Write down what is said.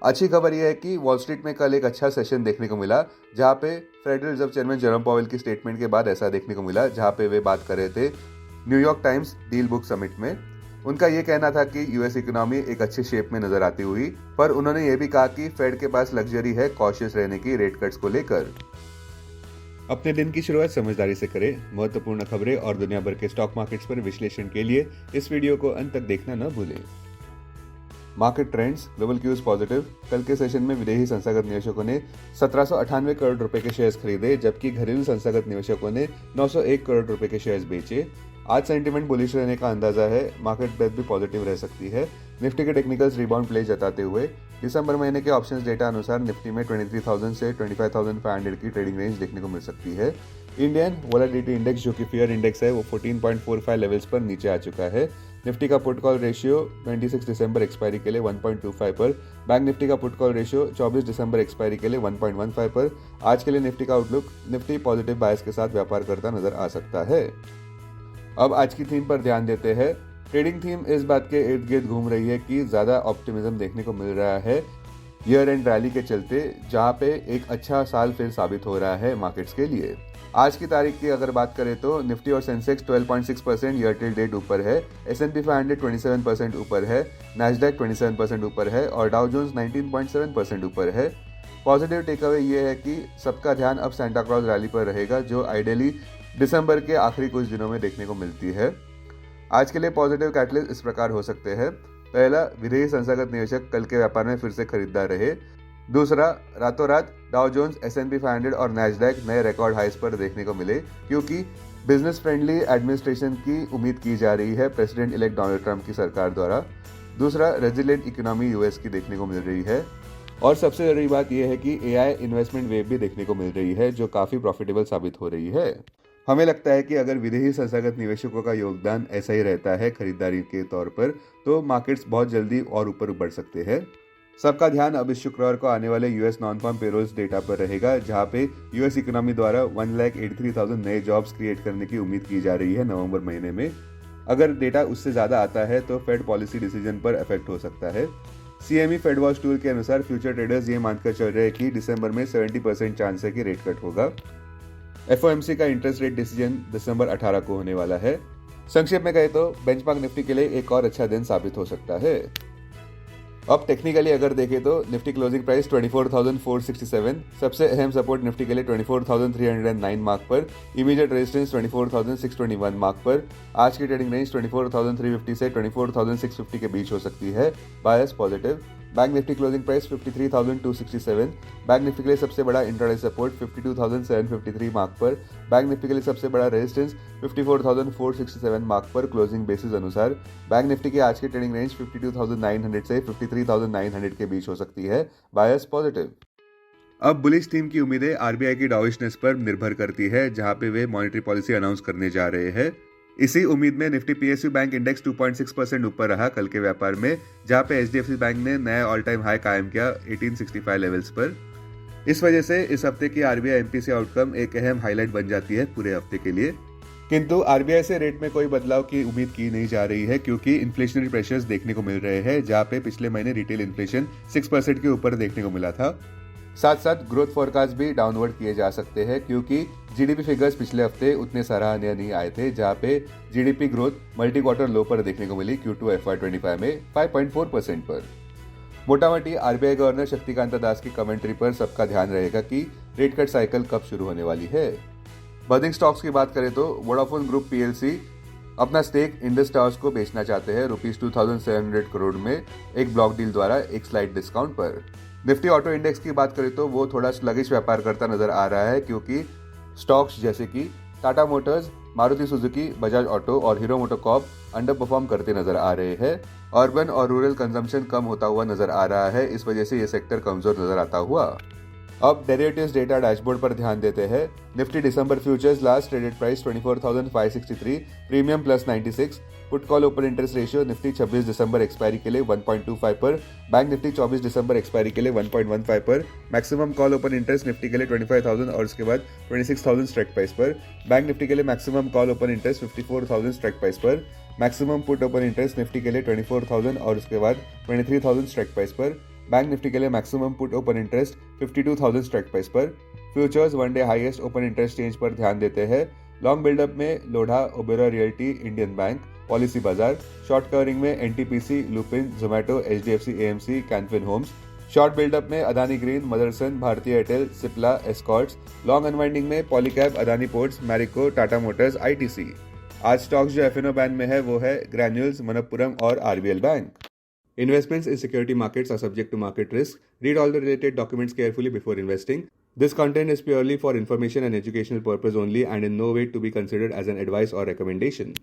अच्छी खबर यह है कि वॉल स्ट्रीट में कल एक अच्छा सेशन देखने को मिला, जहां पे federal reserve chairman Jerome Powell की स्टेटमेंट के बाद ऐसा देखने को मिला, जहां पे वे बात कर रहे थे New York times deal book summit में। उनका ये कहना था कि यूएस इकोनॉमी एक अच्छी शेप में नजर आती हुई, पर उन्होंने ये भी कहा कि फेड के पास लग्जरी है कॉशियस रहने की रेट कट्स को लेकर। अपने दिन की शुरुआत समझदारी से करें। महत्वपूर्ण खबरें और दुनिया भर के स्टॉक मार्केट्स पर विश्लेषण के लिए इस वीडियो को अंत तक देखना न भूलें। Market trends, global cues positive. कल के सेशन में विदेशी संस्थागत निवेशकों ने 1798 करोड़ रुपए के शेयर्स खरीदे, जबकि घरेलू संस्थागत निवेशकों ने 901 करोड़ रुपए के शेयर्स बेचे। आज सेंटीमेंट बुलिश रहने का अंदाजा है, मार्केट ब्रेथ भी पॉजिटिव रह सकती है। निफ्टी के टेक्निकल्स रिबाउंड प्ले जताते हुए दिसंबर महीने के ऑप्शंस डेटा अनुसार निफ्टी में 23,000 से 25,500 की ट्रेडिंग रेंज देखने को मिल सकती है। इंडियन वोलेटिलिटी इंडेक्स, जो कि फियर इंडेक्स है, वो 14.45 लेवल्स पर नीचे आ चुका है। निफ्टी का पुट कॉल रेशियो 26 दिसंबर एक्सपायरी के लिए 1.25 पर, बैंक निफ्टी का पुट कॉल रेशियो 24 दिसंबर एक्सपायरी के लिए 1.15 पर। आज के लिए निफ्टी का आउटलुक, निफ्टी पॉजिटिव बायस के साथ व्यापार करता नजर आ सकता है। अब आज की थीम पर ध्यान देते हैं। ट्रेडिंग थीम इस बात के इर्द गिर्द घूम रही है कि ज्यादा ऑप्टिमिज्म देखने को मिल रहा है ईयर एंड रैली के चलते, जहां पे एक अच्छा साल फिर साबित हो रहा है मार्केट्स के लिए। आज की तारीख की अगर बात करें तो निफ्टी और सेंसेक्स 12.6% ईयर टिल डेट ऊपर है, S&P 500 27% ऊपर है, नैस्डैक 27% ऊपर है और डाउ जोन्स 19.7% ऊपर है। पॉजिटिव टेकअवे ये है कि सबका ध्यान अब सांता क्लॉज रैली पर रहेगा, जो आइडियली दिसंबर के आखिरी कुछ दिनों में देखने को मिलती है। आज के लिए पॉजिटिव कैटलिस्ट इस प्रकार हो सकते हैं। पहला, विदेशी संस्थागत निवेशक कल के व्यापार में फिर से खरीदार रहे। दूसरा, रातों रात डाउ जोन्स, S&P 500 और नैस्डैक नए रिकॉर्ड हाइस पर देखने को मिले, क्योंकि बिजनेस फ्रेंडली एडमिनिस्ट्रेशन की उम्मीद की जा रही है प्रेसिडेंट इलेक्ट डोनाल्ड ट्रंप की सरकार द्वारा। दूसरा, रेजिलिएंट इकोनॉमी यूएस की देखने को मिल रही है। और सबसे जरूरी बात यह है कि AI इन्वेस्टमेंट वेव भी देखने को मिल रही है, जो काफी प्रॉफिटेबल साबित हो रही है। हमें लगता है कि अगर विदेशी संस्थागत निवेशकों का योगदान ऐसा ही रहता है खरीदारी के तौर पर, तो मार्केट्स बहुत जल्दी और ऊपर बढ़ सकते हैं। सबका ध्यान अब इस शुक्रवार को आने वाले US non farm payrolls data पर रहेगा, जहां पे यूएस इकोनॉमी द्वारा 1,83,000 नए जॉब्स क्रिएट करने की उम्मीद की जा रही है नवंबर महीने में। अगर डेटा उससे ज्यादा आता है तो फेड पॉलिसी डिसीजन पर इफेक्ट हो सकता है। CME फेड वॉच टूल के अनुसार फ्यूचर ट्रेडर्स ये मानकर चल रहे हैं कि दिसंबर में 70% चांस है कि रेट कट होगा। FOMC का इंटरेस्ट रेट डिसीजन दिसंबर 18 को होने वाला है। संक्षेप में कहे तो बेंचमार्क निफ्टी के लिए एक और अच्छा दिन साबित हो सकता है। अब टेक्निकली अगर देखें तो निफ्टी क्लोजिंग प्राइस 24,467, सबसे अहम सपोर्ट निफ्टी के लिए 24,309 मार्क पर, इमीडिएट रेजिस्टेंस 24,621 मार्क पर। आज की ट्रेडिंग रेंज 24,350 से 24,650 के बीच हो सकती है, bias positive. Bank Nifty closing price 53,267, bank Nifty के लिए सबसे बड़ा इंट्राडे सपोर्ट 52,753 मार्क पर, बैंक निफ्टी के लिए सबसे बड़ा रेजिस्टेंस 54,467 मार्क पर क्लोजिंग बेसिस अनुसार। बैंक निफ्टी की आज की ट्रेडिंग रेंज 52,900 से 53,900 के बीच हो सकती है, बायस पॉजिटिव। अब बुलिश टीम की उम्मीदें RBI की डॉविशनेस पर निर्भर करती है, जहां पे वे मॉनेटरी पॉलिसी अनाउंस करने जा रहे हैं। इसी उम्मीद में निफ्टी PSU बैंक इंडेक्स 2.6% ऊपर रहा कल के व्यापार में, जहां पे HDFC बैंक ने नया ऑल टाइम हाई कायम किया 1865 लेवल्स पर। इस वजह से इस हफ्ते की RBI MPC आउटकम एक अहम हाईलाइट बन जाती है पूरे हफ्ते के लिए। किंतु RBI से रेट में कोई बदलाव की उम्मीद की नहीं जा रही है, क्योंकि इन्फ्लेशनरी प्रेशर्स देखने को मिल रहे हैं, जहां पे पिछले महीने रिटेल इन्फ्लेशन 6% के ऊपर देखने को मिला था। साथ साथ ग्रोथ फोरकास्ट भी डाउनवर्ड किए जा सकते हैं, क्योंकि GDP फिगर्स पिछले हफ्ते उतने सराहनीय नहीं आए थे, जहां पे GDP ग्रोथ मल्टी क्वार्टर लो पर देखने को मिली Q2 FY25 में 5.4% पर। मोटामोटी RBI गवर्नर शक्तिकांत दास की कमेंट्री पर सबका ध्यान रहेगा कि रेट कट साइकिल कब शुरू होने वाली है। बर्निंग स्टॉक्स की बात करें तो वोडाफोन ग्रुप PLC अपना स्टेक इंडस टावर्स को बेचना चाहते हैं ₹2,700 करोड़ में एक ब्लॉक डील द्वारा एक स्लाइड डिस्काउंट पर। निफ्टी ऑटो इंडेक्स की बात करें तो वो थोड़ा स्लगिश व्यापार करता नजर आ रहा है, क्योंकि स्टॉक्स जैसे कि Tata Motors, Maruti Suzuki, Bajaj auto और हीरो मोटोकॉर्प अंडर परफॉर्म करते नजर आ रहे हैं। अर्बन और रूरल कंजम्पशन कम होता हुआ नजर आ रहा है, इस वजह से ये सेक्टर कमजोर नजर आता हुआ। अब डेरिवेटिव्स डेटा डैशबोर्ड पर ध्यान देते हैं। निफ्टी दिसंबर futures last traded price 24,563, premium +96, put call open interest ratio Nifty 26 दिसंबर एक्सपायरी के लिए 1.25 पर, बैंक निफ्टी 24 दिसंबर एक्सपायरी के लिए 1.15 पर, maximum call open interest Nifty के लिए 25,000 और उसके बाद 26,000 स्ट्राइक प्राइस पर, बैंक निफ्टी के लिए maximum call open interest 54,000 strike price पर, maximum put open interest Nifty के लिए 24,000 और उसके बाद 23,000 स्ट्राइक प्राइस पर। बैंक निफ्टी के लिए maximum put open interest 52,000 strike price पर। Futures one day highest open interest change पर ध्यान देते हैं। लॉन्ग बिल्डअप में Lodha, Oberoi Realty, Indian Bank, Policy Bazaar. Short covering में NTPC, Lupin, Zomato, HDFC AMC, Canfin Homes. Short buildup में Adani Green, Motherson, Bharti Airtel, Cipla, Escorts. Long unwinding में Polycab, Adani Ports, Marico, Tata Motors, ITC. आज स्टॉक्स जो एफएनओ बैन में है वो है ग्रैन्यूल्स, मनप्पुरम और RBL bank. Investments in security markets are subject to market risk. Read all the related documents carefully before investing. This content is purely for information and educational purpose only and in no way to be considered as an advice or recommendation.